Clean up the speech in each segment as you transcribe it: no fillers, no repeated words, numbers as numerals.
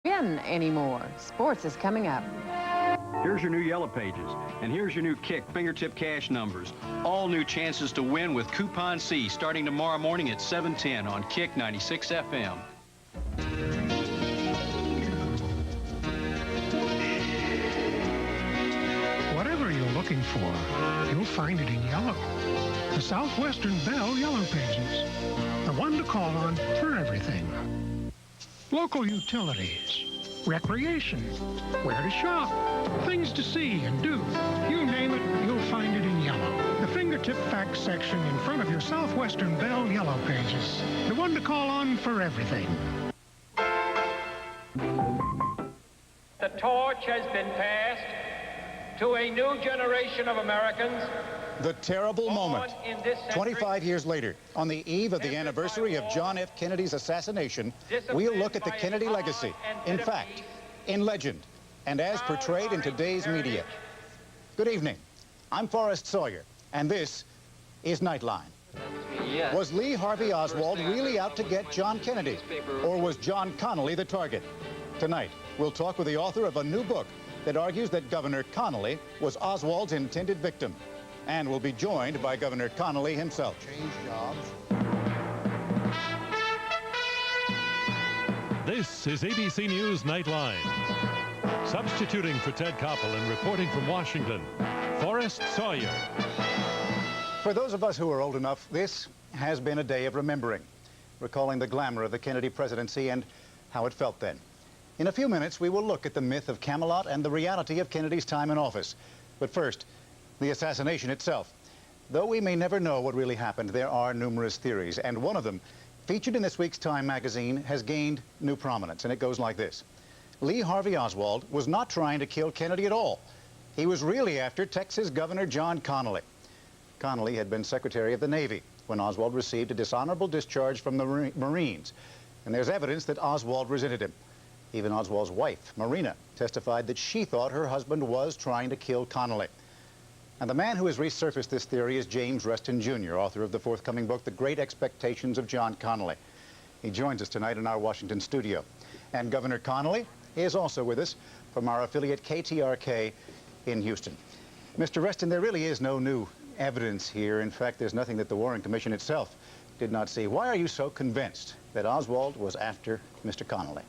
Win anymore. Sports is coming up. Here's your new Yellow Pages, and here's your new Kick fingertip cash numbers. All new chances to win with Coupon C starting tomorrow morning at 7:10 on Kick 96 FM. Whatever you're looking for, you'll find it in yellow. The Southwestern Bell Yellow Pages. The one to call on for everything. Local utilities, recreation, where to shop, things to see and do. You name it, you'll find it in yellow. The fingertip facts section in front of your Southwestern Bell Yellow Pages. The one to call on for everything. The torch has been passed to a new generation of Americans. The terrible moment. 25 years later, on the eve of the anniversary of John F. Kennedy's assassination, we'll look at the Kennedy legacy, in fact, in legend, and as portrayed in today's media. Good evening. I'm Forrest Sawyer, and this is Nightline. Was Lee Harvey Oswald really out to get John Kennedy, or was John Connally the target? Tonight, we'll talk with the author of a new book that argues that Governor Connally was Oswald's intended victim. And we'll be joined by Governor Connally himself. Change jobs. This is ABC News Nightline. Substituting for Ted Koppel and reporting from Washington, Forrest Sawyer. For those of us who are old enough, this has been a day of remembering, recalling the glamour of the Kennedy presidency and how it felt then. In a few minutes, we will look at the myth of Camelot and the reality of Kennedy's time in office. But first, the assassination itself. Though we may never know what really happened, there are numerous theories, and one of them, featured in this week's Time magazine, has gained new prominence, and it goes like this. Lee Harvey Oswald was not trying to kill Kennedy at all. He was really after Texas Governor John Connally. Connally had been Secretary of the Navy when Oswald received a dishonorable discharge from the Marines, and there's evidence that Oswald resented him. Even Oswald's wife, Marina, testified that she thought her husband was trying to kill Connally. And the man who has resurfaced this theory is James Reston, Jr., author of the forthcoming book, The Great Expectations of John Connally. He joins us tonight in our Washington studio. And Governor Connally is also with us from our affiliate KTRK in Houston. Mr. Reston, there really is no new evidence here. In fact, there's nothing that the Warren Commission itself did not see. Why are you so convinced that Oswald was after Mr. Connally?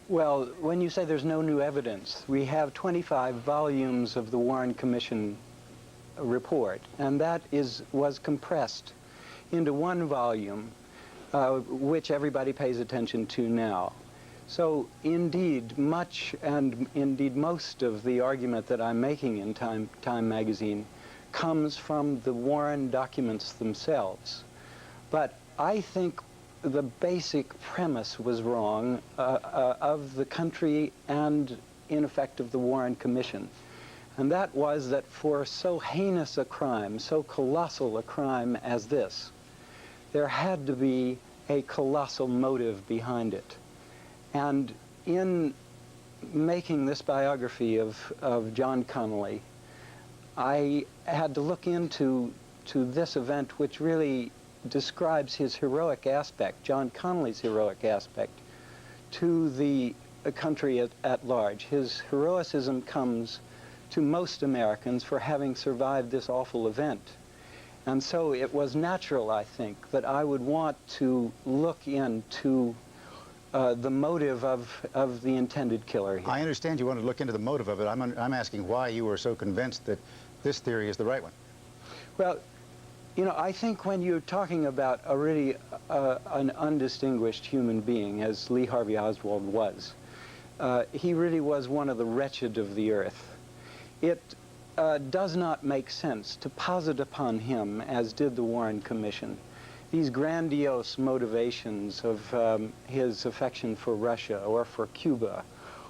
Well, when you say there's no new evidence, we have 25 volumes of the Warren Commission report, and that was compressed into one volume, which everybody pays attention to now. So indeed, much and indeed most of the argument that I'm making in Time magazine comes from the Warren documents themselves. But I think the basic premise was wrong of the country and, in effect, of the Warren Commission. And that was that for so heinous a crime, so colossal a crime as this, there had to be a colossal motive behind it. And in making this biography of John Connally, I had to look into this event, which really describes his heroic aspect, John Connally's heroic aspect, to the country at large. His heroicism comes to most Americans for having survived this awful event. And so it was natural, I think, that I would want to look into the motive of the intended killer here. I understand you want to look into the motive of it. I'm asking why you were so convinced that this theory is the right one. Well, you know, I think when you're talking about a really an undistinguished human being, as Lee Harvey Oswald was, he really was one of the wretched of the earth. It does not make sense to posit upon him, as did the Warren Commission, these grandiose motivations of his affection for Russia or for Cuba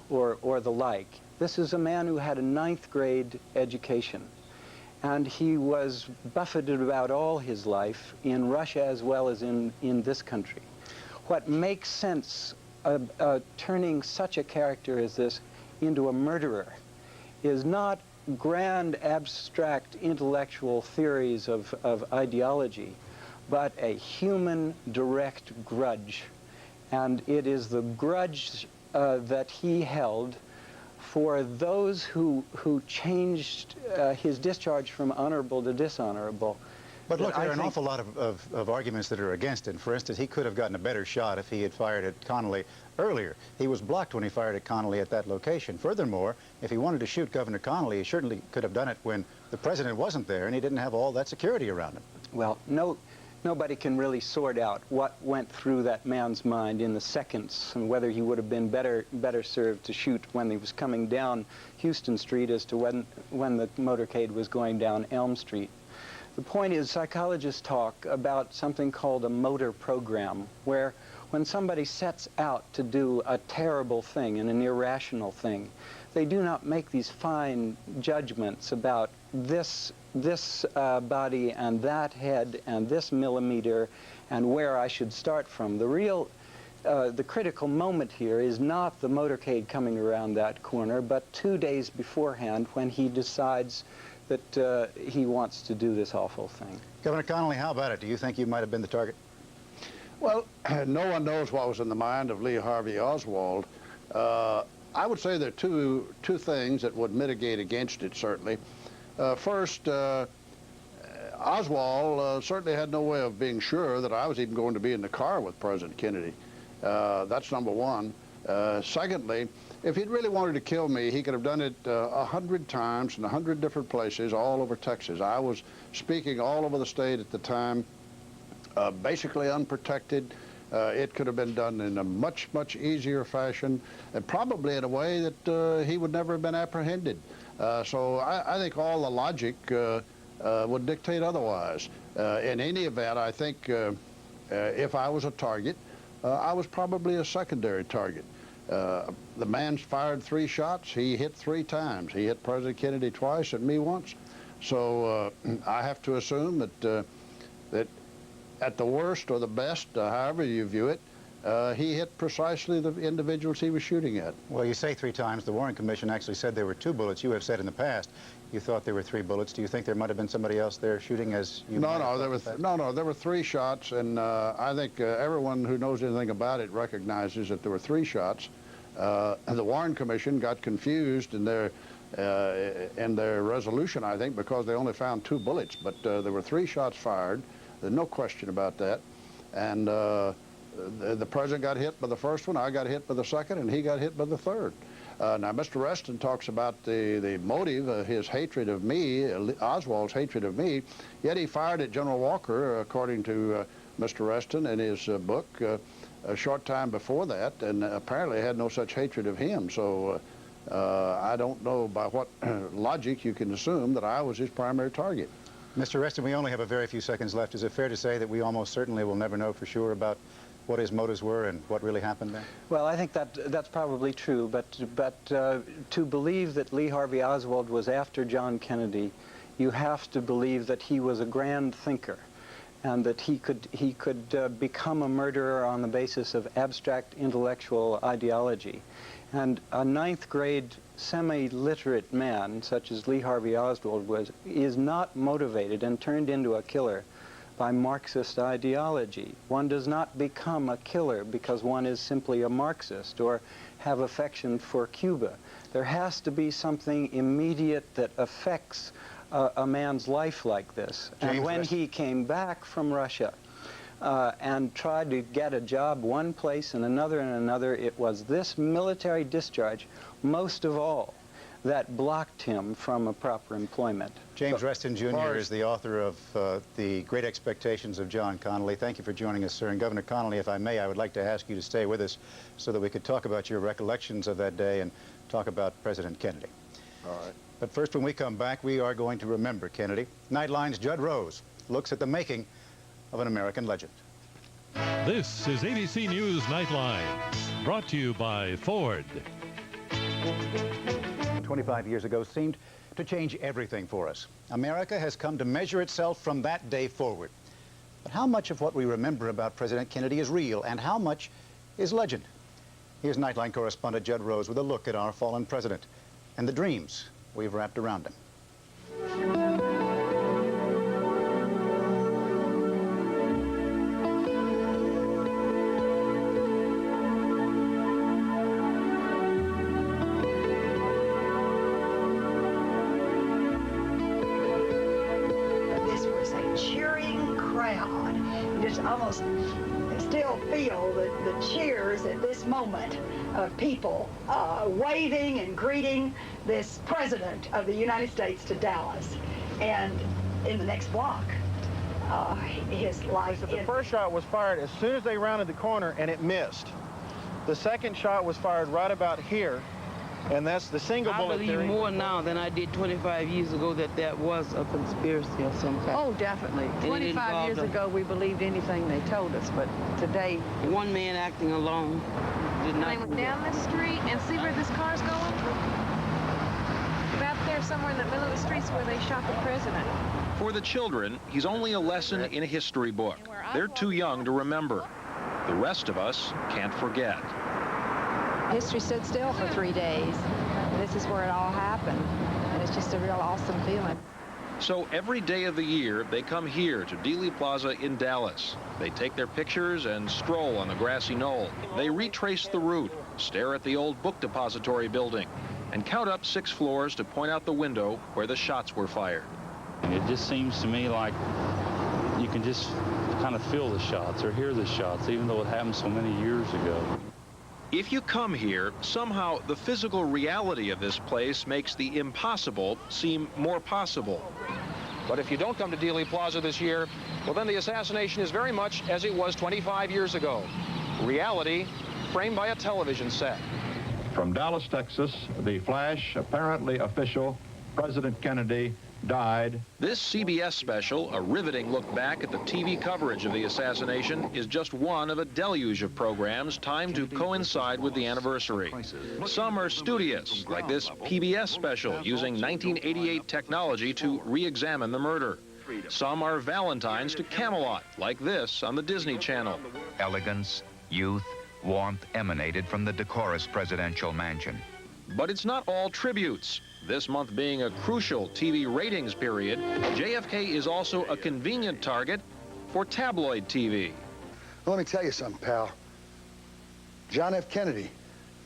or the like. This is a man who had a 9th grade education, and he was buffeted about all his life in Russia as well as in this country. What makes sense turning such a character as this into a murderer is not grand abstract intellectual theories of ideology, but a human direct grudge. And it is the grudge that he held for those who changed his discharge from honorable to dishonorable. But look, there are an awful lot of arguments that are against it. For instance, he could have gotten a better shot if he had fired at Connally earlier. He was blocked when he fired at Connally at that location. Furthermore, if he wanted to shoot Governor Connally, he certainly could have done it when the president wasn't there and he didn't have all that security around him. Well, nobody can really sort out what went through that man's mind in the seconds and whether he would have been better served to shoot when he was coming down Houston Street as to when the motorcade was going down Elm Street. The point is, psychologists talk about something called a motor program, where when somebody sets out to do a terrible thing and an irrational thing, they do not make these fine judgments about this body and that head and this millimeter and where I should start from. The critical moment here is not the motorcade coming around that corner, but 2 days beforehand when he decides that he wants to do this awful thing. Governor Connally, how about it? Do you think you might have been the target? Well, no one knows what was in the mind of Lee Harvey Oswald. I would say there are two things that would mitigate against it, certainly. First, Oswald certainly had no way of being sure that I was even going to be in the car with President Kennedy. That's number one. Secondly, if he'd really wanted to kill me, he could have done it 100 times in 100 different places all over Texas. I was speaking all over the state at the time, basically unprotected. It could have been done in a much, much easier fashion, and probably in a way that he would never have been apprehended. So I think all the logic would dictate otherwise. In any event, I think if I was a target, I was probably a secondary target. The man fired 3 shots. He hit 3 times. He hit President Kennedy twice and me once. So I have to assume that that at the worst or the best, however you view it, he hit precisely the individuals he was shooting at. Well, you say 3 times. The Warren Commission actually said there were 2 bullets. You have said in the past you thought there were 3 bullets. Do you think there might have been somebody else there shooting as you? No, there were 3 shots, and I think everyone who knows anything about it recognizes that there were 3 shots. The Warren Commission got confused in their resolution, I think, because they only found 2 bullets, but there were 3 shots fired. There's no question about that. And the president got hit by the first one, I got hit by the second, and he got hit by the third. Now, Mr. Reston talks about the motive, his hatred of me, Oswald's hatred of me, yet he fired at General Walker, according to Mr. Reston in his book, a short time before that, and apparently had no such hatred of him. So I don't know by what logic you can assume that I was his primary target. Mr. Reston, we only have a very few seconds left. Is it fair to say that we almost certainly will never know for sure about what his motives were and what really happened there? Well, I think that's probably true, but to believe that Lee Harvey Oswald was after John Kennedy, you have to believe that he was a grand thinker and that he could become a murderer on the basis of abstract intellectual ideology. And a 9th grade semi-literate man, such as Lee Harvey Oswald is not motivated and turned into a killer by Marxist ideology. One does not become a killer because one is simply a Marxist or have affection for Cuba. There has to be something immediate that affects a man's life like this. And when he came back from Russia and tried to get a job one place and another, it was this military discharge, most of all, that blocked him from a proper employment. James Reston, Jr. is the author of The Great Expectations of John Connally. Thank you for joining us, sir. And Governor Connally, if I may, I would like to ask you to stay with us so that we could talk about your recollections of that day and talk about President Kennedy. All right. But first, when we come back, we are going to remember Kennedy. Nightline's Judd Rose looks at the making of an American legend. This is ABC News Nightline, brought to you by Ford. 25 years ago seemed to change everything for us. America has come to measure itself from that day forward. But how much of what we remember about President Kennedy is real, and how much is legend? Here's Nightline correspondent Judd Rose with a look at our fallen president and the dreams we've wrapped around him. almost still feel the cheers at this moment of people waving and greeting this President of the United States to Dallas. And in the next block, his life. The first shot was fired as soon as they rounded the corner, and it missed. The second shot was fired right about here, and that's the single bullet theory. I believe more now than I did 25 years ago that was a conspiracy of some kind. Oh, definitely. 25 years ago, we believed anything they told us, but today... One man acting alone did not... They went down this street and see where this car's going? About there, somewhere in the middle of the streets where they shot the president. For the children, he's only a lesson in a history book. They're too young to remember. The rest of us can't forget. History stood still for 3 days. This is where it all happened, and it's just a real awesome feeling. So every day of the year, they come here to Dealey Plaza in Dallas. They take their pictures and stroll on the grassy knoll. They retrace the route, stare at the old book depository building, and count up 6 floors to point out the window where the shots were fired. It just seems to me like you can just kind of feel the shots or hear the shots, even though it happened so many years ago. If you come here, somehow the physical reality of this place makes the impossible seem more possible. But if you don't come to Dealey Plaza this year, well, then the assassination is very much as it was 25 years ago. Reality framed by a television set. From Dallas, Texas, the flash, apparently official, President Kennedy died. This CBS special, a riveting look back at the TV coverage of the assassination, is just one of a deluge of programs timed to coincide with the anniversary. Some are studious, like this PBS special using 1988 technology to re-examine the murder. Some are Valentines to Camelot, like this on the Disney Channel. Elegance, youth, warmth emanated from the decorous presidential mansion. But it's not all tributes. This month being a crucial TV ratings period, JFK is also a convenient target for tabloid TV. Well, let me tell you something, pal. John F. Kennedy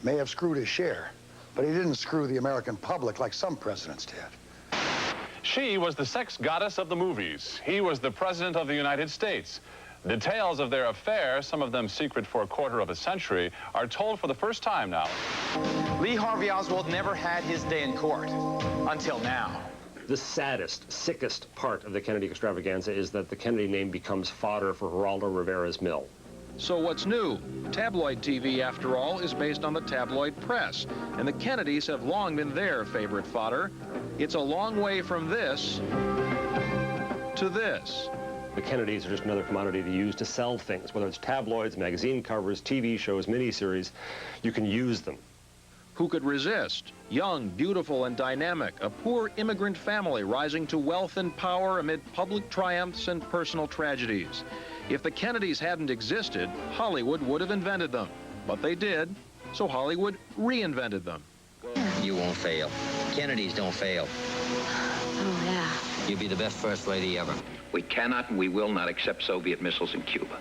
may have screwed his share, but he didn't screw the American public like some presidents did. She was the sex goddess of the movies. He was the president of the United States. Details of their affair, some of them secret for a quarter of a century, are told for the first time now. Lee Harvey Oswald never had his day in court, until now. The saddest, sickest part of the Kennedy extravaganza is that the Kennedy name becomes fodder for Geraldo Rivera's mill. So what's new? Tabloid TV, after all, is based on the tabloid press, and the Kennedys have long been their favorite fodder. It's a long way from this to this. The Kennedys are just another commodity to use to sell things, whether it's tabloids, magazine covers, TV shows, miniseries. You can use them. Who could resist? Young, beautiful, and dynamic, a poor immigrant family rising to wealth and power amid public triumphs and personal tragedies. If the Kennedys hadn't existed, Hollywood would have invented them. But they did, so Hollywood reinvented them. You won't fail. Kennedys don't fail. Oh, yeah. You'll be the best first lady ever. We cannot and we will not accept Soviet missiles in Cuba.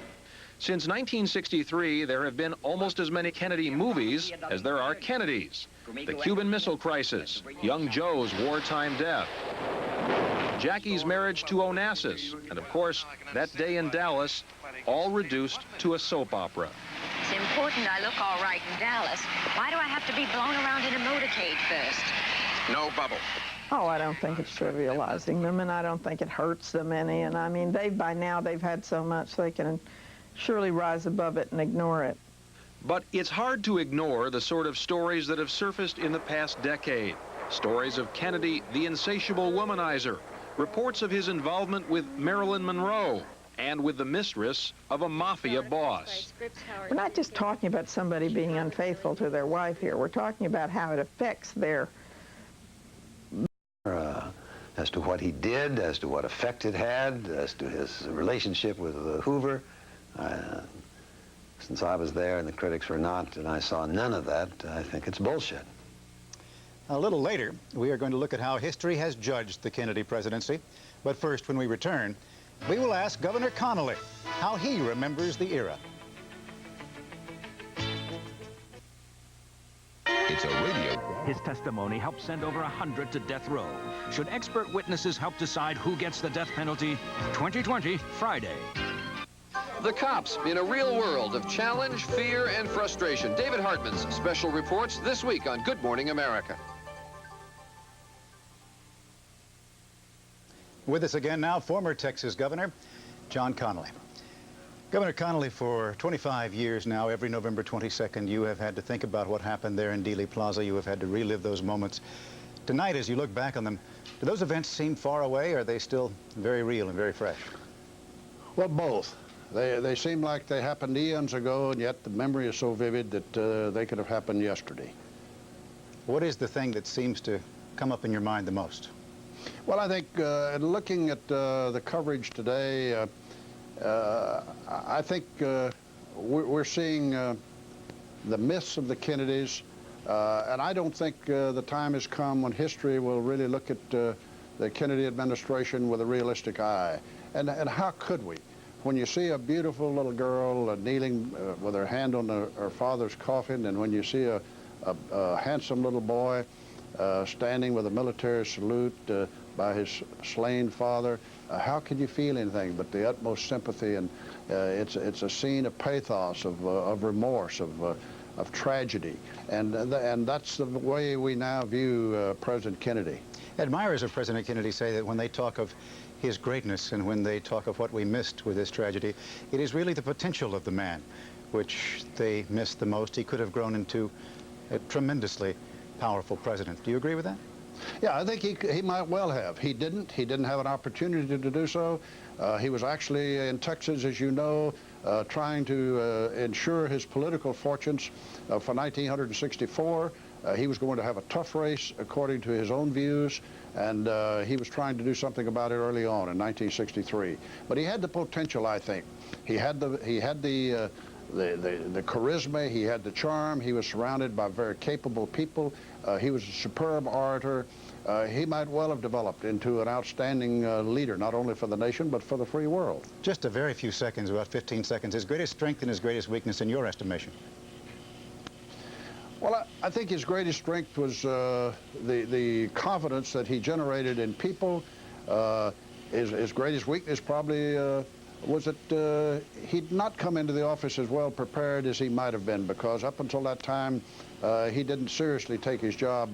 Since 1963, there have been almost as many Kennedy movies as there are Kennedys. The Cuban Missile Crisis, Young Joe's wartime death, Jackie's marriage to Onassis, and of course, That Day in Dallas, all reduced to a soap opera. It's important I look all right in Dallas. Why do I have to be blown around in a motorcade first? No bubble. Oh, I don't think it's trivializing them, and I don't think it hurts them any. And I mean, by now they've had so much, they can surely rise above it and ignore it. But it's hard to ignore the sort of stories that have surfaced in the past decade. Stories of Kennedy, the insatiable womanizer, reports of his involvement with Marilyn Monroe, and with the mistress of a mafia boss. We're not just talking about somebody being unfaithful to their wife here. We're talking about how it affects their... as to what he did, as to what effect it had, as to his relationship with Hoover. Since I was there and the critics were not, and I saw none of that, I think it's bullshit. A little later, we are going to look at how history has judged the Kennedy presidency. But first, when we return, we will ask Governor Connolly how he remembers the era. It's a radio. His testimony helped send over 100 to death row. Should expert witnesses help decide who gets the death penalty? 2020, Friday. The cops in a real world of challenge, fear, and frustration. David Hartman's special reports this week on Good Morning America. With us again now, former Texas Governor John Connally. Governor Connally, for 25 years now, every November 22nd, you have had to think about what happened there in Dealey Plaza. You have had to relive those moments. Tonight, as you look back on them, do those events seem far away, or are they still very real and very fresh? Well, both. They seem like they happened eons ago, and yet the memory is so vivid that they could have happened yesterday. What is the thing that seems to come up in your mind the most? Well, I think looking at the coverage today, I think we're seeing the myths of the Kennedys, and I don't think the time has come when history will really look at the Kennedy administration with a realistic eye. And how could we? When you see a beautiful little girl kneeling with her hand on her father's coffin, and when you see a handsome little boy standing with a military salute by his slain father, how can you feel anything but the utmost sympathy? And it's a scene of pathos, of remorse, of tragedy, and that's the way we now view President Kennedy. Admirers of President Kennedy say that when they talk of his greatness and when they talk of what we missed with this tragedy, it is really the potential of the man which they missed the most. He could have grown into a tremendously powerful president. Do you agree with that? Yeah, I think he might well have. He didn't have an opportunity to do so. He was actually in Texas, as you know, trying to ensure his political fortunes for 1964. He was going to have a tough race according to his own views, and he was trying to do something about it early on in 1963. But he had the potential, I think. He had the charisma, he had the charm, he was surrounded by very capable people, he was a superb orator. He might well have developed into an outstanding leader, not only for the nation, but for the free world. Just a very few seconds, about 15 seconds, his greatest strength and his greatest weakness in your estimation? Well, I think his greatest strength was the confidence that he generated in people. His greatest weakness probably was that he'd not come into the office as well prepared as he might have been, because up until that time, he didn't seriously take his job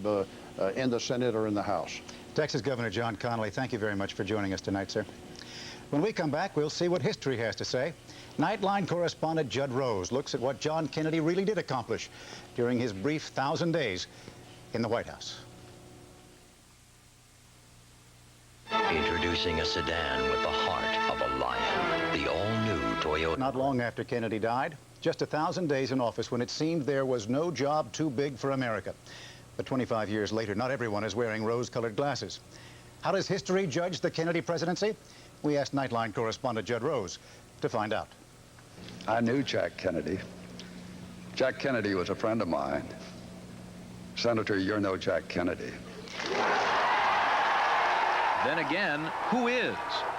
in the Senate or in the House. Texas Governor John Connally, thank you very much for joining us tonight, sir. When we come back, we'll see what history has to say. Nightline correspondent Judd Rose looks at what John Kennedy really did accomplish during his brief 1,000 days in the White House. Introducing a sedan with the heart of a lion, the all-new Toyota. Not long after Kennedy died, just 1,000 days in office, when it seemed there was no job too big for America. But 25 years later, not everyone is wearing rose-colored glasses. How does history judge the Kennedy presidency? We asked Nightline correspondent Judd Rose to find out. I knew Jack Kennedy. Jack Kennedy was a friend of mine. Senator, you're no Jack Kennedy. Then again, who is?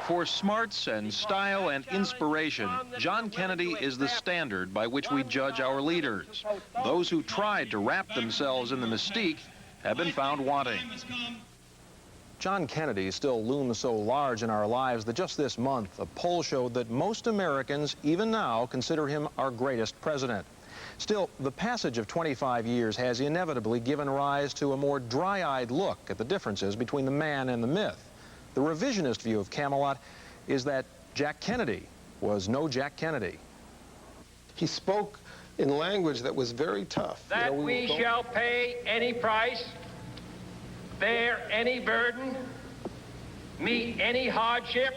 For smarts and style and inspiration, John Kennedy is the standard by which we judge our leaders. Those who tried to wrap themselves in the mystique have been found wanting. John Kennedy still looms so large in our lives that just this month, a poll showed that most Americans, even now, consider him our greatest president. Still, the passage of 25 years has inevitably given rise to a more dry-eyed look at the differences between the man and the myth. The revisionist view of Camelot is that Jack Kennedy was no Jack Kennedy. He spoke in language that was very tough. That we shall pay any price, bear any burden, meet any hardship,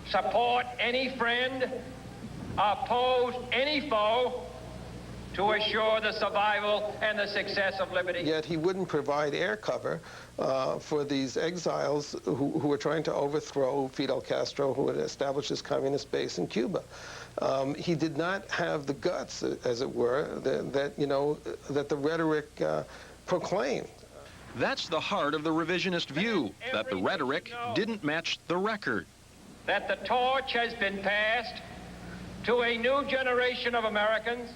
support any friend, oppose any foe, to assure the survival and the success of liberty. Yet he wouldn't provide air cover for these exiles who were trying to overthrow Fidel Castro, who had established his communist base in Cuba. He did not have the guts, as it were, that the rhetoric proclaimed. That's the heart of the revisionist view, that the rhetoric didn't match the record. That the torch has been passed to a new generation of Americans.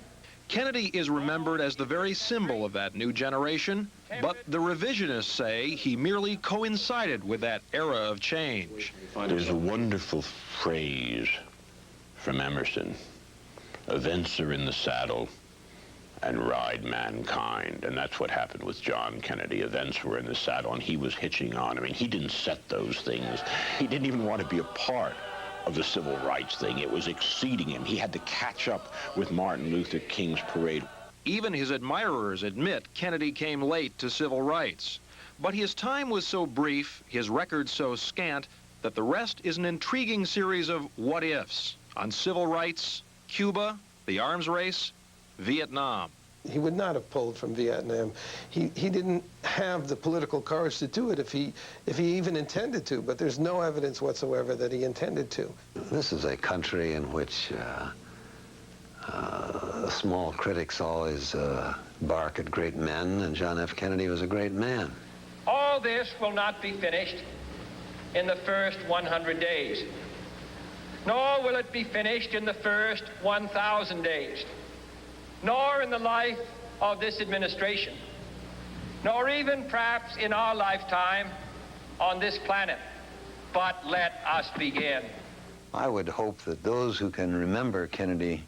Kennedy is remembered as the very symbol of that new generation, but the revisionists say he merely coincided with that era of change. There's a wonderful phrase from Emerson. Events are in the saddle and ride mankind. And that's what happened with John Kennedy. Events were in the saddle and he was hitching on. I mean, he didn't set those things. He didn't even want to be a part of the civil rights thing. It was exceeding him. He had to catch up with Martin Luther King's parade. Even his admirers admit Kennedy came late to civil rights. But his time was so brief, his record so scant, that the rest is an intriguing series of what-ifs on civil rights, Cuba, the arms race, Vietnam. He would not have pulled from Vietnam. He didn't have the political courage to do it if he even intended to, but there's no evidence whatsoever that he intended to. This is a country in which small critics always bark at great men, and John F. Kennedy was a great man. All this will not be finished in the first 100 days, nor will it be finished in the first 1,000 days, nor in the life of this administration, nor even perhaps in our lifetime on this planet. But let us begin. I would hope that those who can remember Kennedy,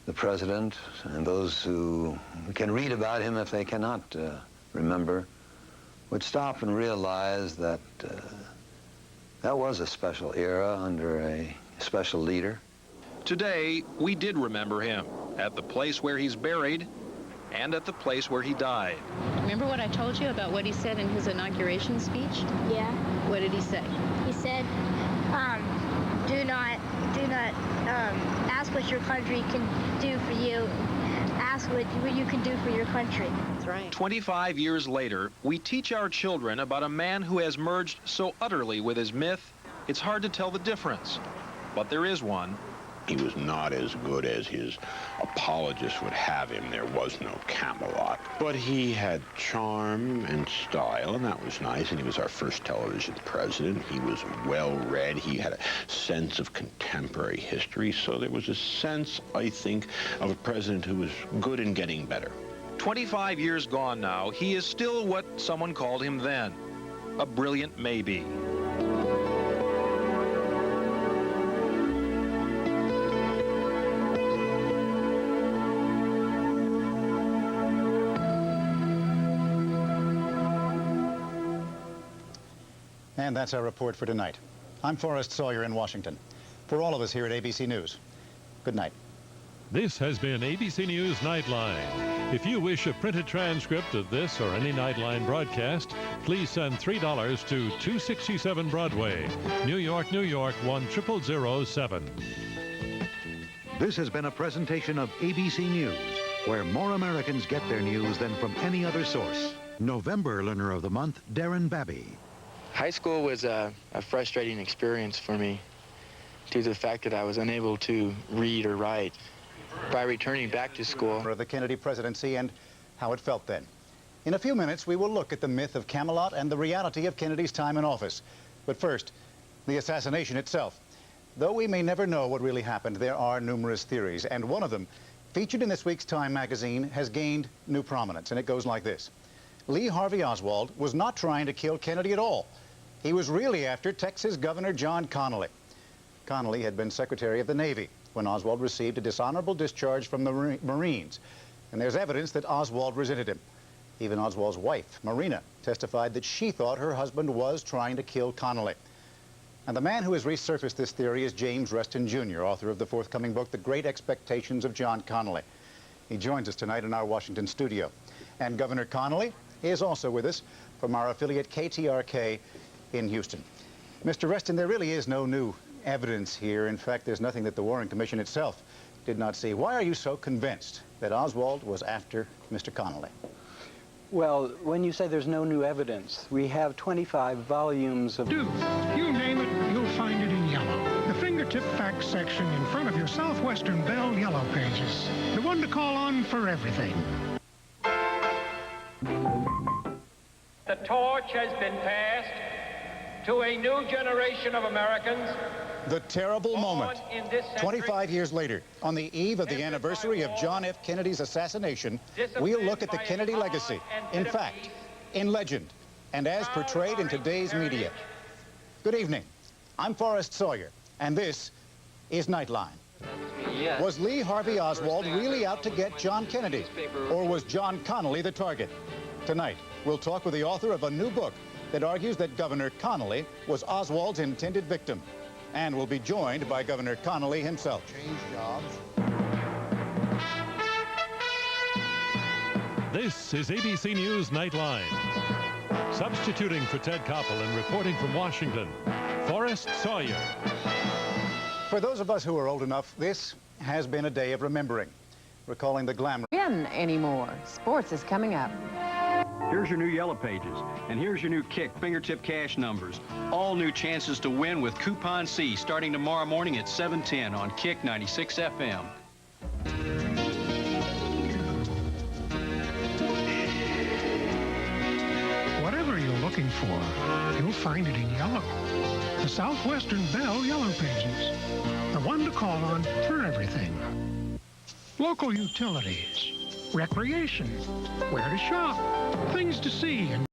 the president, and those who can read about him if they cannot remember, would stop and realize that that was a special era under a special leader. Today, we did remember him at the place where he's buried and at the place where he died. Remember what I told you about what he said in his inauguration speech? Yeah. What did he say? He said, do not ask what your country can do for you. Ask what you can do for your country. That's right. 25 years later, we teach our children about a man who has merged so utterly with his myth, it's hard to tell the difference. But there is one. He was not as good as his apologists would have him. There was no Camelot. But he had charm and style, and that was nice. And he was our first television president. He was well-read. He had a sense of contemporary history. So there was a sense, I think, of a president who was good and getting better. 25 years gone now, he is still what someone called him then, a brilliant maybe. And that's our report for tonight. I'm Forrest Sawyer in Washington. For all of us here at ABC News, good night. This has been ABC News Nightline. If you wish a printed transcript of this or any Nightline broadcast, please send $3 to 267 Broadway, New York, New York, 10007. This has been a presentation of ABC News, where more Americans get their news than from any other source. November Learner of the Month, Darren Babby. High school was a frustrating experience for me due to the fact that I was unable to read or write. By returning back to school... ...of the Kennedy presidency and how it felt then. In a few minutes, we will look at the myth of Camelot and the reality of Kennedy's time in office. But first, the assassination itself. Though we may never know what really happened, there are numerous theories, and one of them, featured in this week's Time magazine, has gained new prominence, and it goes like this. Lee Harvey Oswald was not trying to kill Kennedy at all. He was really after Texas Governor John Connally. Connally had been Secretary of the Navy when Oswald received a dishonorable discharge from the Marines. And there's evidence that Oswald resented him. Even Oswald's wife, Marina, testified that she thought her husband was trying to kill Connally. And the man who has resurfaced this theory is James Reston, Jr., author of the forthcoming book, The Great Expectations of John Connally. He joins us tonight in our Washington studio. And Governor Connally is also with us from our affiliate KTRK in Houston. Mr. Reston, there really is no new evidence here. In fact, there's nothing that the Warren Commission itself did not see. Why are you so convinced that Oswald was after Mr. Connally? Well, when you say there's no new evidence, we have 25 volumes of... You name it, you'll find it in yellow. The fingertip facts section in front of your Southwestern Bell Yellow Pages. The one to call on for everything. The torch has been passed to a new generation of Americans. The terrible moment. 25 years later, on the eve of the anniversary of John F. Kennedy's assassination, we'll look at the Kennedy legacy, in fact, in legend, and as portrayed in today's media. Good evening. I'm Forrest Sawyer, and this is Nightline. Yes. Was Lee Harvey Oswald really out to get John Kennedy? Or was John Connally the target? Tonight, we'll talk with the author of a new book that argues that Governor Connally was Oswald's intended victim. And we'll be joined by Governor Connally himself. Change jobs. This is ABC News Nightline. Substituting for Ted Koppel and reporting from Washington, Forrest Sawyer. For those of us who are old enough, this has been a day of remembering, recalling the glamour. Anymore. Sports is coming up. Here's your new Yellow Pages, and here's your new Kick fingertip cash numbers. All new chances to win with Coupon C starting tomorrow morning at 7:10 on Kick 96 FM. Whatever you're looking for, you'll find it in yellow. The Southwestern Bell Yellow Pages. The one to call on for everything. Local utilities, recreation, where to shop, things to see and